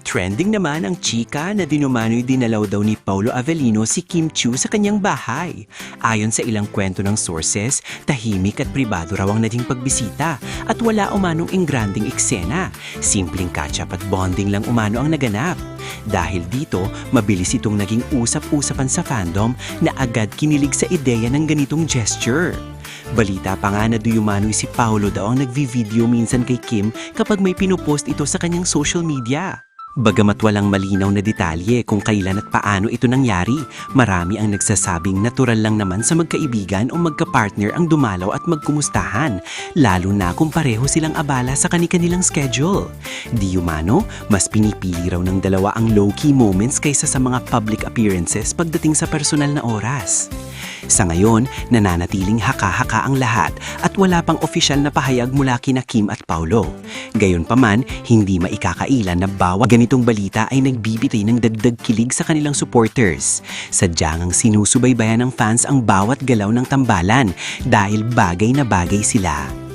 Trending naman ang chika na dinumano'y dinalaw daw ni Paulo Avellino si Kim Chiu sa kanyang bahay. Ayon sa ilang kwento ng sources, tahimik at pribado raw ang naging pagbisita at wala umanong engranding eksena. Simpleng catch-up at bonding lang umano ang naganap. Dahil dito, mabilis itong naging usap-usapan sa fandom na agad kinilig sa ideya ng ganitong gesture. Balita pa nga na duyumano'y si Paulo daw ang nagvi-video minsan kay Kim kapag may pinupost ito sa kanyang social media. Bagamat walang malinaw na detalye kung kailan at paano ito nangyari, marami ang nagsasabing natural lang naman sa magkaibigan o magkapartner ang dumalaw at magkumustahan, lalo na kung pareho silang abala sa kani-kanilang schedule. Di umano, mas pinipili raw ng dalawa ang low-key moments kaysa sa mga public appearances pagdating sa personal na oras. Sa ngayon, nananatiling haka-haka ang lahat at wala pang opisyal na pahayag mula kina Kim at Paulo. Gayunpaman, hindi maikakailan na bawat ganitong balita ay nagbibigay ng dagdag kilig sa kanilang supporters. Sadyang sinusubaybayan ng fans ang bawat galaw ng tambalan dahil bagay na bagay sila.